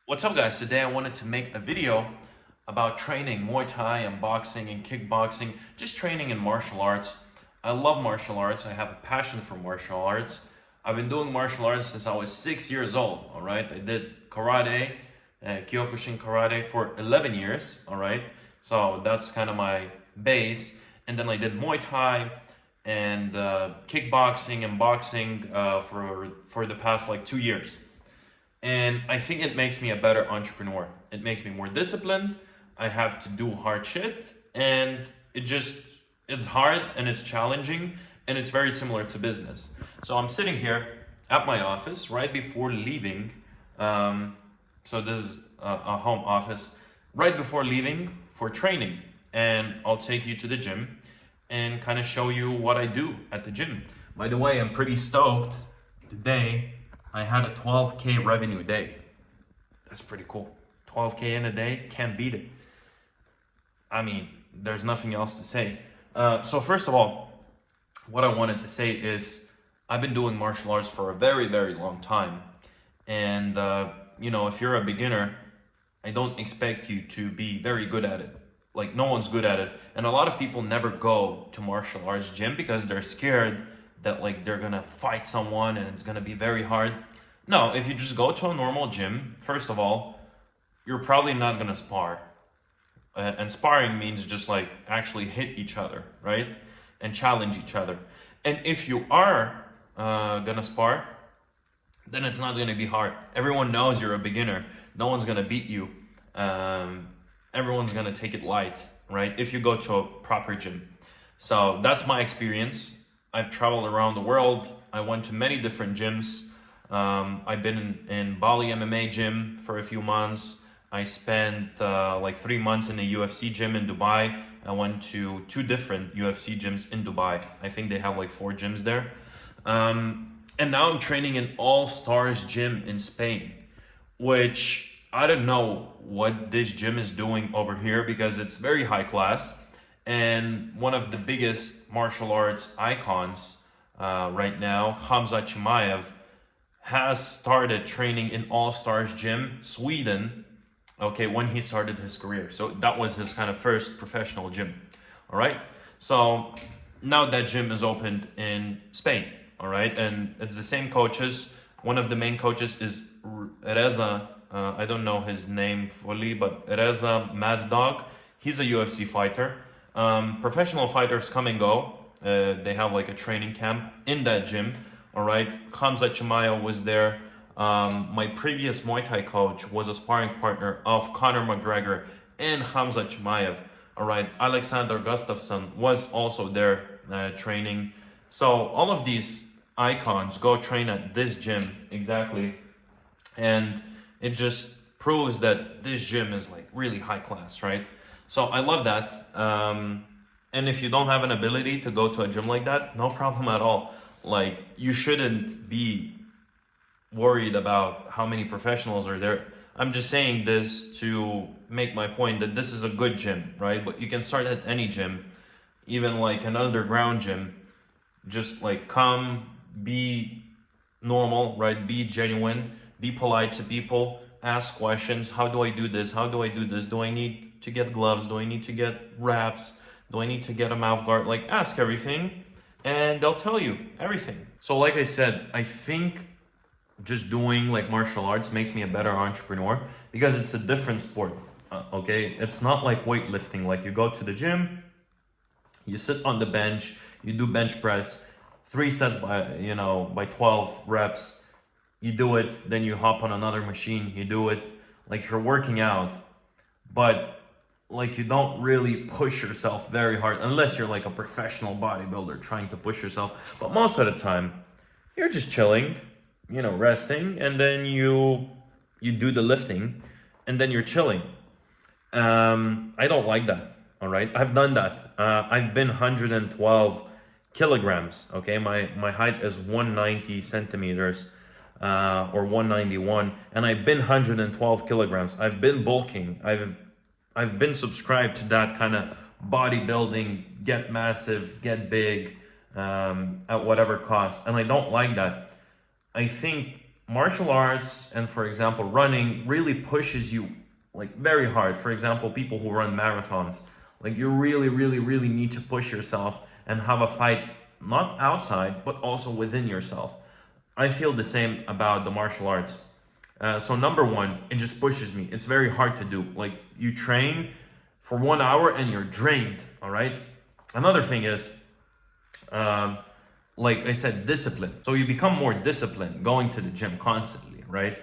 What's up, guys? Today I wanted to make a video about training Muay Thai and boxing and kickboxing, just training in martial arts. I love martial arts. I have a passion for martial arts. I've been doing martial arts since I was 6 years old, all right? I did karate, Kyokushin karate for 11 years, all right? So that's kind of my base. And then I did Muay Thai and kickboxing and boxing for the past like 2 years. And I think it makes me a better entrepreneur. It makes me more disciplined. I have to do hard shit, and it's hard and it's challenging, and it's very similar to business. So I'm sitting here at my office right before leaving. So this is a home office right before leaving for training, and I'll take you to the gym and kind of show you what I do at the gym. By the way, I'm pretty stoked today. I had a 12K revenue day. That's pretty cool. 12K in a day, can't beat it. I mean, there's nothing else to say. So first of all, what I wanted to say is I've been doing martial arts for a very, very long time. And, if you're a beginner, I don't expect you to be very good at it. Like, no one's good at it. And a lot of people never go to martial arts gym because they're scared that like they're gonna fight someone and it's gonna be very hard. No, if you just go to a normal gym, first of all, you're probably not gonna spar. And sparring means just like actually hit each other, right? And challenge each other. And if you are gonna spar, then it's not gonna be hard. Everyone knows you're a beginner. No one's gonna beat you. Everyone's gonna take it light, right? If you go to a proper gym. So that's my experience. I've traveled around the world. I went to many different gyms. I've been in Bali MMA gym for a few months. I spent like 3 months in a UFC gym in Dubai. I went to 2 different UFC gyms in Dubai. I think they have like 4 gyms there. And now I'm training in All Stars gym in Spain, which I don't know what this gym is doing over here because it's very high class. And one of the biggest martial arts icons right now, Hamza Chimaev, has started training in All Stars Gym, Sweden, okay, when he started his career. So that was his kind of first professional gym, all right? So now that gym is opened in Spain, all right? And it's the same coaches. One of the main coaches is Reza, I don't know his name fully, but Reza Mad Dog. He's a UFC fighter. Professional fighters come and go. They have like a training camp in that gym. All right. Hamza Chimaev was there. My previous Muay Thai coach was a sparring partner of Conor McGregor and Hamza Chimaev. All right. Alexander Gustafsson was also there training. So all of these icons go train at this gym exactly. And it just proves that this gym is like really high class, right? So I love that. And if you don't have an ability to go to a gym like that, no problem at all. Like, you shouldn't be worried about how many professionals are there. I'm just saying this to make my point that this is a good gym, right? But you can start at any gym, even like an underground gym. Just like come, be normal, right? Be genuine, be polite to people, ask questions. How do I do this? How do I do this? Do I need to get gloves? Do I need to get wraps? Do I need to get a mouth guard? Like, ask everything and they'll tell you everything. So like I said, I think just doing like martial arts makes me a better entrepreneur because it's a different sport. Okay, it's not like weightlifting. Like, you go to the gym, you sit on the bench, you do bench press, 3 sets by 12 reps. You do it, then you hop on another machine, you do it, like you're working out, but like you don't really push yourself very hard unless you're like a professional bodybuilder trying to push yourself. But most of the time, you're just chilling, resting, and then you do the lifting, and then you're chilling. I don't like that, all right? I've done that. I've been 112 kilograms, okay? My height is 190 centimeters. Or 191, and I've been 112 kilograms. I've been bulking. I've been subscribed to that kind of bodybuilding, get massive, get big, at whatever cost, and I don't like that. I think martial arts and, for example, running really pushes you like very hard. For example, people who run marathons, like you really need to push yourself and have a fight, not outside, but also within yourself. I feel the same about the martial arts. So number one, it just pushes me. It's very hard to do. Like you train for 1 hour and you're drained, all right? Another thing is, like I said, discipline. So you become more disciplined going to the gym constantly, right?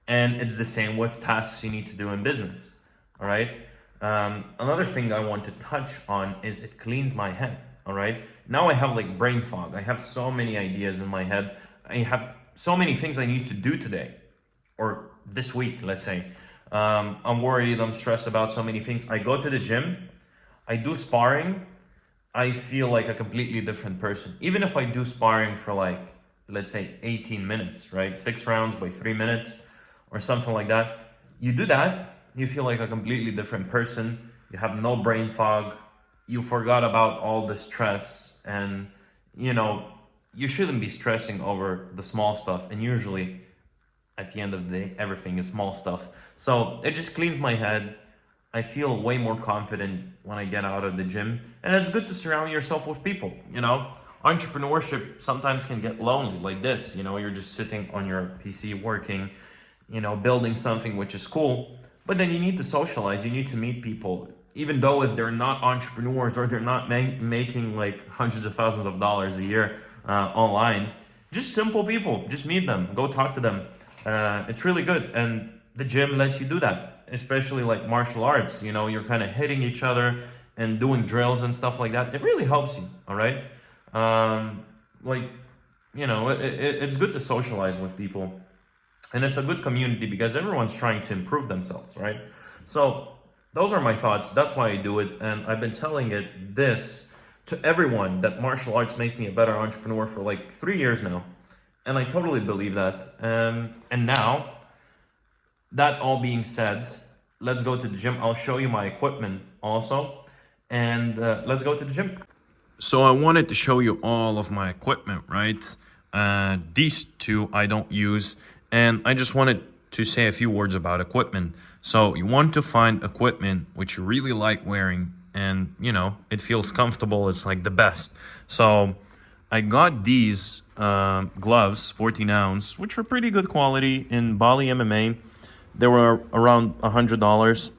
And it's the same with tasks you need to do in business, all right? Another thing I want to touch on is it cleans my head, all right? Now I have like brain fog. I have so many ideas in my head. I have so many things I need to do today or this week, let's say. I'm worried, I'm stressed about so many things. I go to the gym, I do sparring, I feel like a completely different person. Even if I do sparring for like, let's say 18 minutes, right? 6 rounds by 3 minutes or something like that. You do that, you feel like a completely different person. You have no brain fog. You forgot about all the stress and, you know, you shouldn't be stressing over the small stuff. And usually at the end of the day, everything is small stuff. So it just cleans my head. I feel way more confident when I get out of the gym. And it's good to surround yourself with people, you know. Entrepreneurship sometimes can get lonely like this, you know, you're just sitting on your PC working, you know, building something which is cool. But then you need to socialize, you need to meet people. Even though if they're not entrepreneurs or they're not making like hundreds of thousands of dollars a year online, just simple people, just meet them, go talk to them. It's really good. And the gym lets you do that, especially like martial arts, you know, you're kind of hitting each other and doing drills and stuff like that. It really helps you, all right? Like, you know, it's good to socialize with people. And it's a good community because everyone's trying to improve themselves, right? So those are my thoughts. That's why I do it. And I've been telling this to everyone that martial arts makes me a better entrepreneur for like 3 years now. And I totally believe that. And now, that all being said, let's go to the gym. I'll show you my equipment also. And let's go to the gym. So I wanted to show you all of my equipment, right? These two I don't use. And I just wanted to say a few words about equipment. So you want to find equipment which you really like wearing and, you know, it feels comfortable. It's like the best. So I got these gloves, 14 ounce, which are pretty good quality in Bali MMA. They were around $100.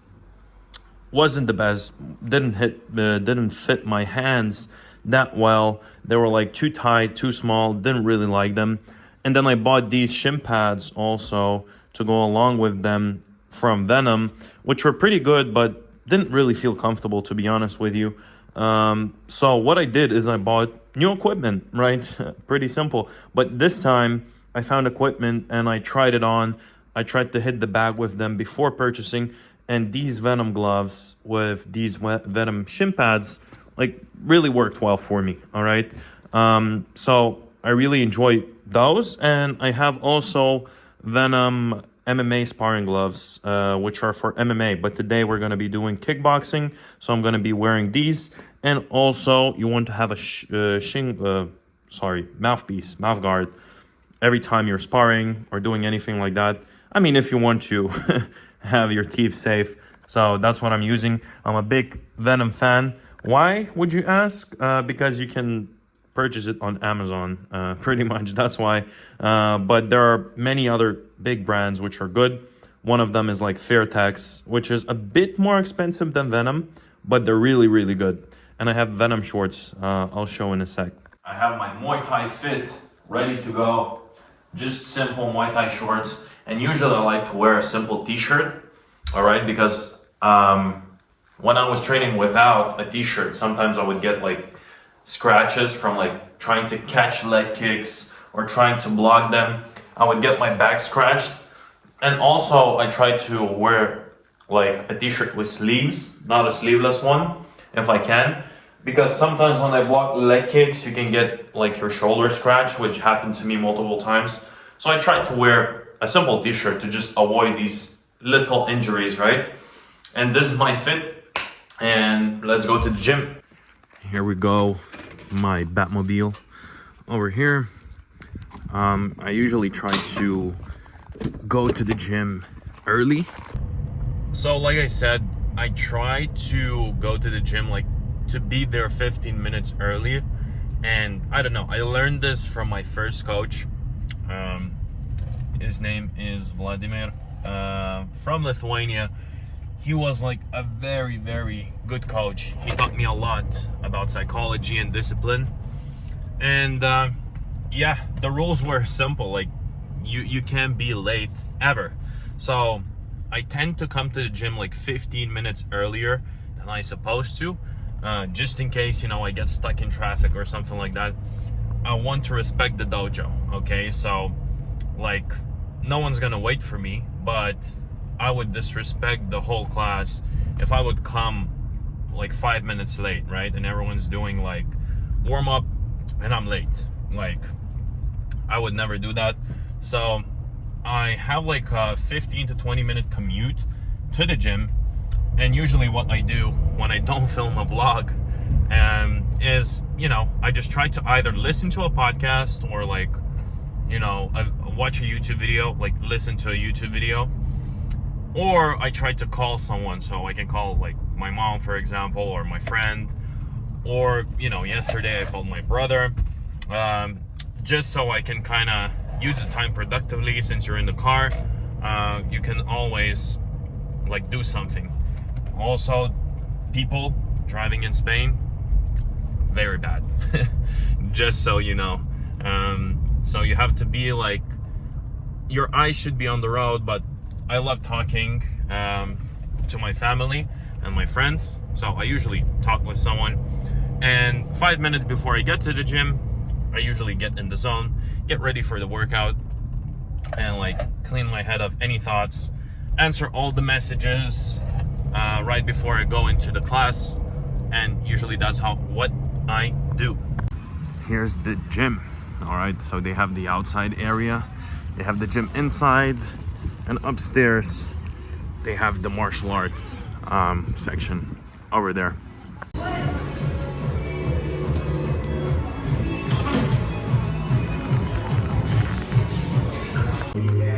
Wasn't the best. Didn't fit my hands that well. They were like too tight, too small. Didn't really like them. And then I bought these shin pads also to go along with them from Venom, which were pretty good, but didn't really feel comfortable, to be honest with you. So what I did is I bought new equipment, right? Pretty simple. But this time I found equipment and I tried it on. I tried to hit the bag with them before purchasing. And these Venom gloves with these Venom shin pads, like really worked well for me, all right? So I really enjoy those. And I have also Venom MMA sparring gloves, which are for MMA. But today we're going to be doing kickboxing. So I'm going to be wearing these. And also you want to have a mouth guard every time you're sparring or doing anything like that. I mean, if you want to have your teeth safe. So that's what I'm using. I'm a big Venom fan. Why, would you ask? Because you can purchase it on Amazon, pretty much. That's why. But there are many other big brands which are good. One of them is like Fairtex, which is a bit more expensive than Venom, but they're really good. And I have Venom shorts. I'll show in a sec. I have my Muay Thai fit ready to go. Just simple Muay Thai shorts. And usually I like to wear a simple t-shirt, all right? Because when I was training without a t-shirt, sometimes I would get like scratches from like trying to catch leg kicks or trying to block them. I would get my back scratched. And also I try to wear like a t-shirt with sleeves, not a sleeveless one, if I can. Because sometimes when I block leg kicks, you can get like your shoulder scratched, which happened to me multiple times. So I try to wear a simple t-shirt to just avoid these little injuries, right? And this is my fit. And let's go to the gym. Here we go, my Batmobile over here. I usually try to go to the gym early. So like I said, I try to go to the gym, like to be there 15 minutes early. And I don't know, I learned this from my first coach. His name is Vladimir, from Lithuania. He was like a very, very good coach. He taught me a lot about psychology and discipline. And yeah, the rules were simple. Like you can't be late ever. So I tend to come to the gym like 15 minutes earlier than I supposed to, just in case, you know, I get stuck in traffic or something like that. I want to respect the dojo, okay? So like no one's gonna wait for me, but I would disrespect the whole class if I would come like 5 minutes late, right? And everyone's doing like warm up and I'm late. Like I would never do that. So I have like a 15 to 20 minute commute to the gym. And usually what I do when I don't film a vlog is, you know, I just try to either listen to a podcast or like, you know, watch a YouTube video, like listen to a YouTube video, or I try to call someone. So I can call like my mom, for example, or my friend, or, you know, yesterday I called my brother, just so I can kind of use the time productively. Since you're in the car, you can always like do something. Also, people driving in Spain, very bad. Just so you know. So you have to be like, your eyes should be on the road, but I love talking to my family and my friends. So I usually talk with someone, and 5 minutes before I get to the gym, I usually get in the zone, get ready for the workout, and like clean my head of any thoughts, answer all the messages right before I go into the class. And usually that's what I do. Here's the gym. All right, so they have the outside area, they have the gym inside, and upstairs they have the martial arts section over there.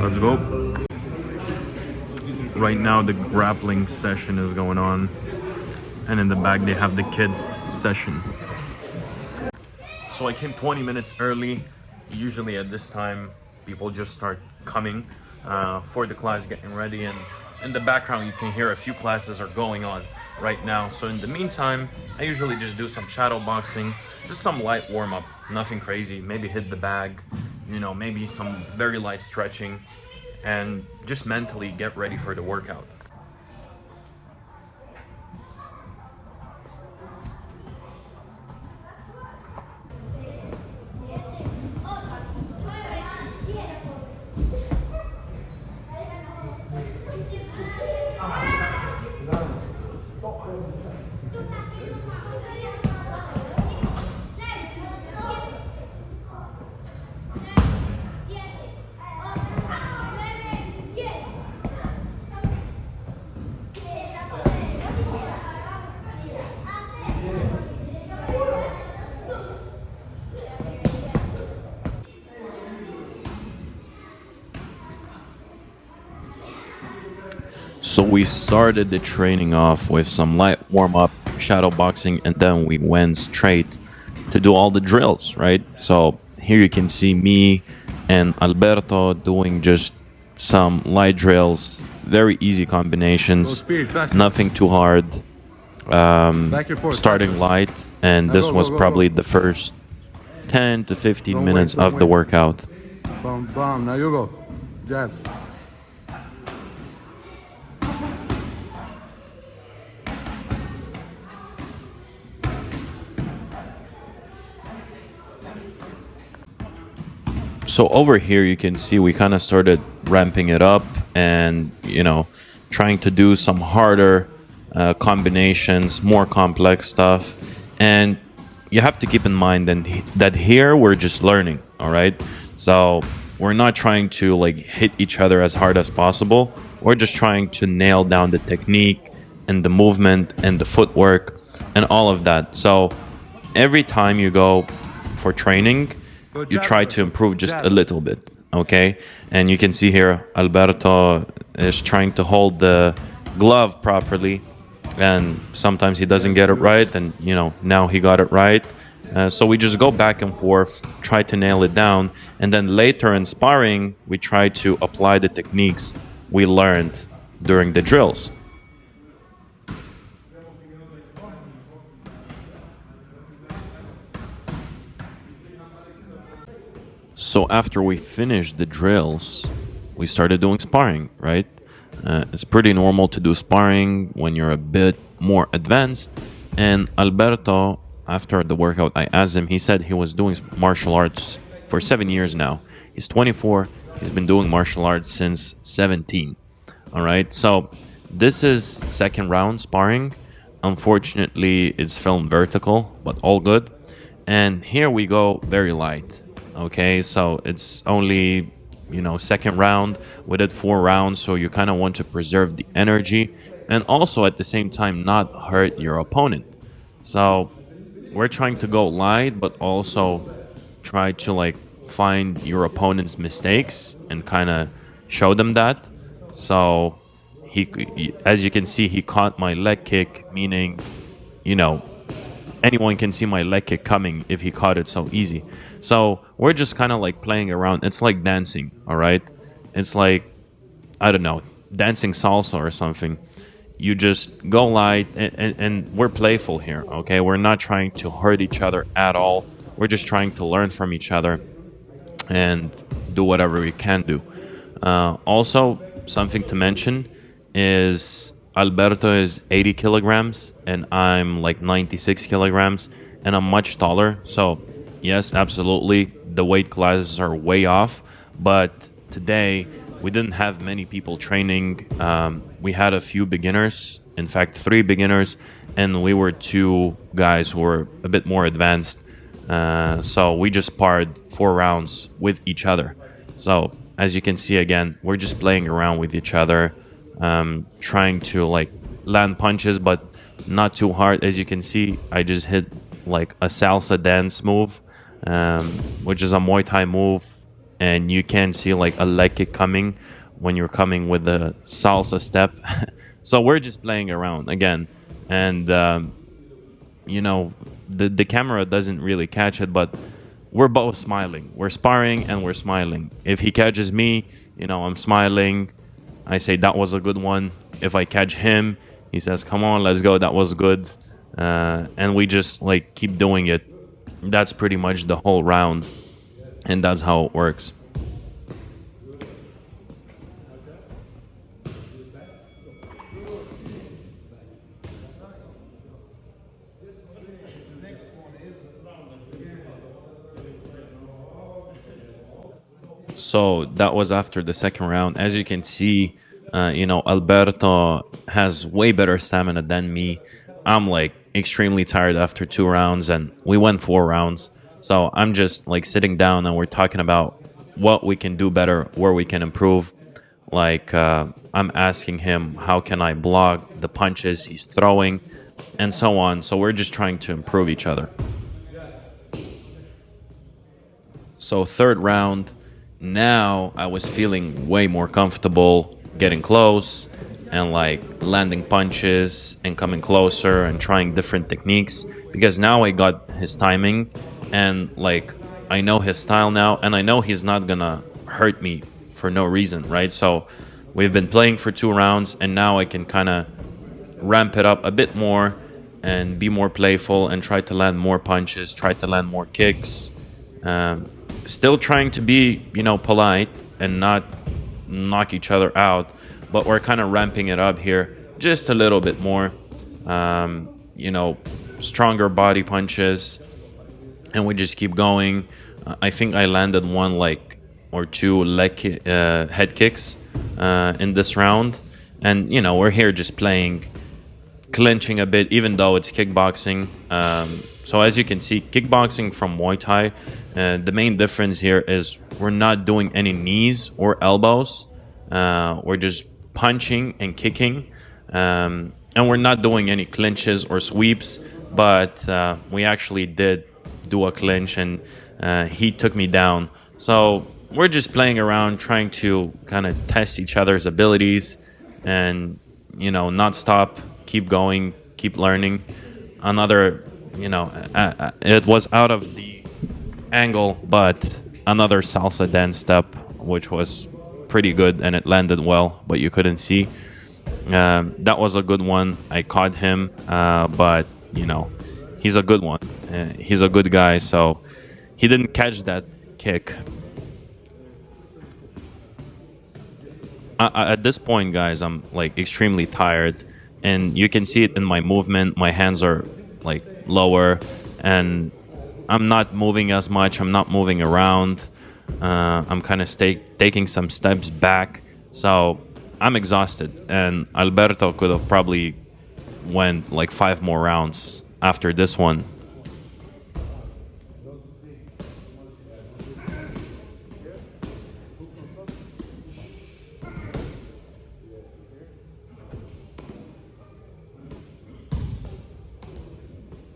Let's go. Right now the grappling session is going on, and in the back they have the kids session. So I came 20 minutes early. Usually at this time people just start coming for the class, getting ready, and in the background you can hear a few classes are going on right now. So in the meantime, I usually just do some shadow boxing, just some light warm-up, nothing crazy, maybe hit the bag, you know, maybe some very light stretching, and just mentally get ready for the workout. So we started the training off with some light warm-up, shadow boxing, and then we went straight to do all the drills, right? So here you can see me and Alberto doing just some light drills, very easy combinations, nothing too hard, starting light, and this was probably the first 10 to 15 minutes of the workout. Bam, bam, now you go. Jab. So over here you can see we kind of started ramping it up and, you know, trying to do some harder combinations, more complex stuff. And you have to keep in mind that here we're just learning, all right? So we're not trying to like hit each other as hard as possible. We're just trying to nail down the technique and the movement and the footwork and all of that. So every time you go for training, you try to improve just a little bit. Okay, and you can see here Alberto is trying to hold the glove properly, and sometimes he doesn't get it right, and now he got it right. So we just go back and forth, try to nail it down, and then later in sparring we try to apply the techniques we learned during the drills. So after we finished the drills, we started doing sparring, right? It's pretty normal to do sparring when you're a bit more advanced. And Alberto, after the workout, I asked him, he said he was doing martial arts for 7 years now. He's 24, he's been doing martial arts since 17. All right, so this is second round sparring. Unfortunately, it's filmed vertical, but all good. And here we go very light. Okay, so it's only second round. We did 4 rounds, so you kind of want to preserve the energy and also at the same time not hurt your opponent. So we're trying to go light, but also try to find your opponent's mistakes and kind of show them that. So as you can see, he caught my leg kick, meaning you know anyone can see my leg kick coming if he caught it so easy. So we're just kind of playing around. It's like dancing, all right? It's like, I don't know, dancing salsa or something. You just go light, and we're playful here, okay? We're not trying to hurt each other at all. We're just trying to learn from each other and do whatever we can do. Also, something to mention is Alberto is 80 kilograms and I'm 96 kilograms, and I'm much taller. So yes, absolutely, the weight classes are way off. But today we didn't have many people training. We had a few beginners, in fact 3 beginners, and we were 2 guys who were a bit more advanced. So we just sparred 4 rounds with each other. So as you can see, again, we're just playing around with each other, trying to land punches, but not too hard. As you can see, I just hit a salsa dance move, which is a Muay Thai move, and you can see a leg kick coming when you're coming with the salsa step. So we're just playing around again, and the camera doesn't really catch it, but we're both smiling. We're sparring and we're smiling. If he catches me, I'm smiling. I say that was a good one. If I catch him, he says, "Come on, let's go. That was good." And we just keep doing it. That's pretty much the whole round, and that's how it works. So that was after the second round. As you can see, Alberto has way better stamina than me. I'm extremely tired after 2 rounds, and we went 4 rounds. So I'm just sitting down, and we're talking about what we can do better, where we can improve. I'm asking him, how can I block the punches he's throwing, and so on. So we're just trying to improve each other. So third round, now I was feeling way more comfortable getting close and landing punches and coming closer and trying different techniques, because now I got his timing, and I know his style now, and I know he's not gonna hurt me for no reason, right? So we've been playing for 2 rounds, and now I can kind of ramp it up a bit more and be more playful and try to land more punches, try to land more kicks. Still trying to be, polite and not knock each other out, but we're kind of ramping it up here just a little bit more. Stronger body punches, and we just keep going. I think I landed 1 or 2 head kicks in this round, and we're here just playing, clinching a bit, even though it's kickboxing. So as you can see, kickboxing from Muay Thai, the main difference here is we're not doing any knees or elbows. We're just punching and kicking, and we're not doing any clinches or sweeps. But we actually did do a clinch, and he took me down. So we're just playing around, trying to kind of test each other's abilities, and not stop, keep going, keep learning. Another, it was out of the angle, but another salsa dance step, which was pretty good, and it landed well, but you couldn't see. That was a good one. I caught him, but he's a good one. He's a good guy, so he didn't catch that kick. At this point, guys, I'm like extremely tired, and you can see it in my movement. My hands are like lower, and I'm not moving as much. I'm not moving around. I'm kind of taking some steps back, so I'm exhausted. And Alberto could have probably went like 5 more rounds after this one.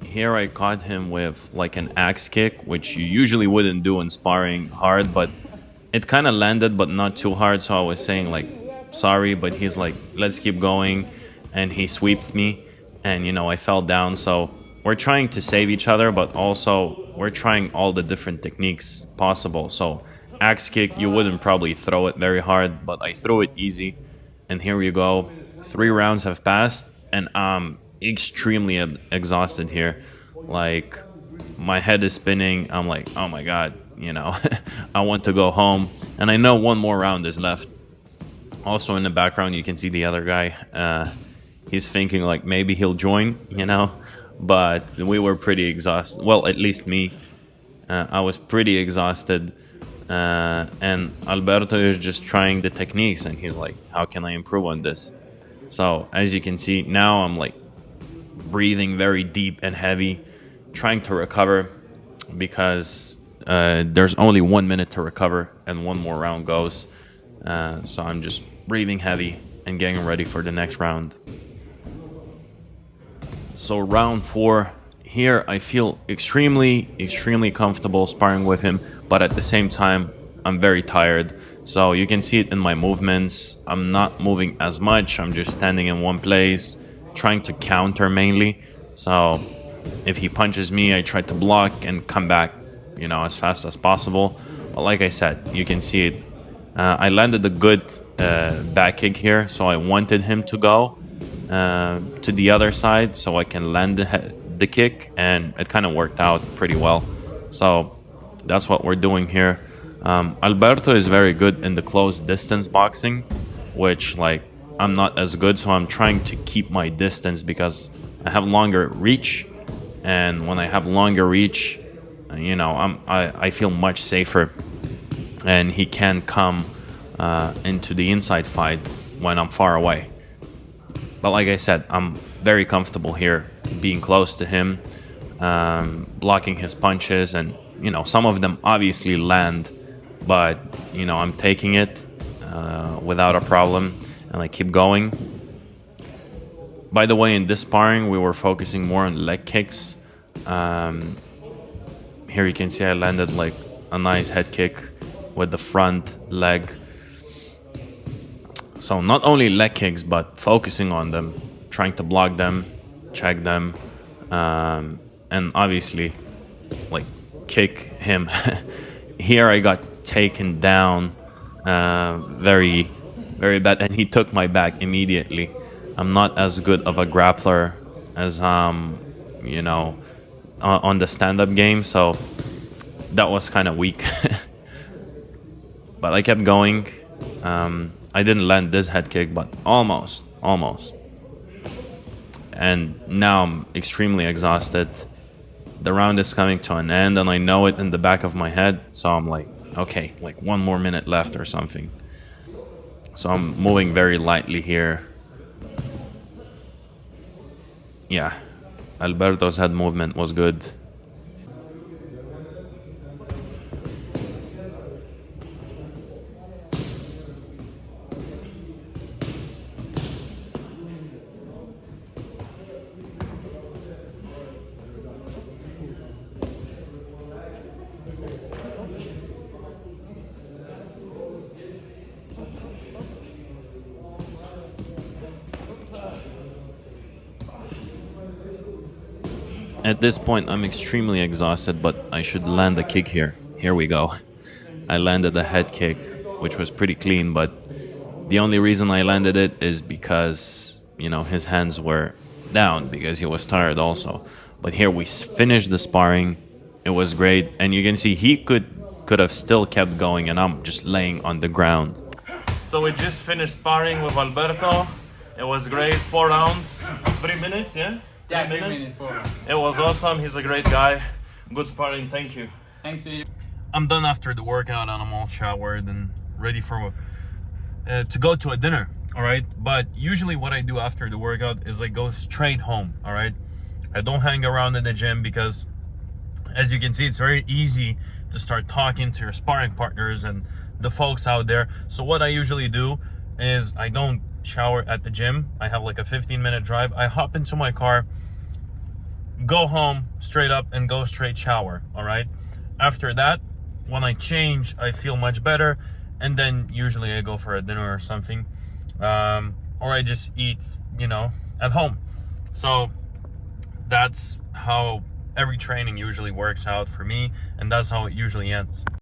Here I caught him with like an axe kick, which you usually wouldn't do in sparring hard, but it kind of landed, but not too hard. So I was saying like, sorry, but he's like, let's keep going. And he sweeped me, and I fell down. So we're trying to save each other, but also we're trying all the different techniques possible. So axe kick, you wouldn't probably throw it very hard, but I threw it easy. And here we go. 3 rounds have passed, and I'm extremely exhausted here. Like, my head is spinning. I'm like, oh my God, I want to go home. And I know one more round is left. Also in the background, you can see the other guy. He's thinking like maybe he'll join, but we were pretty exhausted. Well, at least me. I was pretty exhausted. And Alberto is just trying the techniques, and he's like, how can I improve on this? So as you can see, now I'm like breathing very deep and heavy, trying to recover, because there's only 1 minute to recover and one more round goes. So I'm just breathing heavy and getting ready for the next round. So round 4, here I feel extremely comfortable sparring with him, but at the same time I'm very tired. So you can see it in my movements. I'm not moving as much. I'm just standing in one place, trying to counter mainly. So if he punches me, I try to block and come back, as fast as possible. But like I said, you can see it. I landed a good back kick here, so I wanted him to go to the other side so I can land the kick, and it kind of worked out pretty well. So that's what we're doing here. Alberto is very good in the close distance boxing, which like I'm not as good, so I'm trying to keep my distance because I have longer reach, and when I have longer reach, I feel much safer, and he can come into the inside fight when I'm far away. But like I said, I'm very comfortable here, being close to him, blocking his punches, and some of them obviously land, but I'm taking it without a problem, and I keep going. By the way, in this sparring, we were focusing more on leg kicks. Here you can see I landed like a nice head kick with the front leg. So not only leg kicks, but focusing on them, trying to block them, check them, and obviously like kick him. Here I got taken down very bad, and he took my back immediately. I'm not as good of a grappler as on the stand-up game, so that was kind of weak. But I kept going. I didn't land this head kick, but almost. And now I'm extremely exhausted. The round is coming to an end, and I know it in the back of my head. So I'm like, okay, like 1 more minute left or something. So I'm moving very lightly here. Yeah, Alberto's head movement was good. At this point, I'm extremely exhausted, but I should land a kick here. Here we go. I landed a head kick, which was pretty clean, but the only reason I landed it is because, you know, his hands were down because he was tired also. But here we finished the sparring. It was great. And you can see he could have still kept going, and I'm just laying on the ground. So we just finished sparring with Alberto. It was great. 4 rounds, 3 minutes, yeah? Yeah, 3 minutes, 4 rounds. It was awesome. He's a great guy. Good sparring. Thank you. Thanks to you. I'm done after the workout and I'm all showered and ready for to go to a dinner. All right. But usually what I do after the workout is I go straight home. All right. I don't hang around in the gym because, as you can see, it's very easy to start talking to your sparring partners and the folks out there. So what I usually do is I don't shower at the gym. I have like a 15-minute drive. I hop into my car, go home straight up and go straight shower. All right. After that, when I change, I feel much better. And then usually I go for a dinner or something. Or I just eat, you know, at home. So that's how every training usually works out for me. And that's how it usually ends.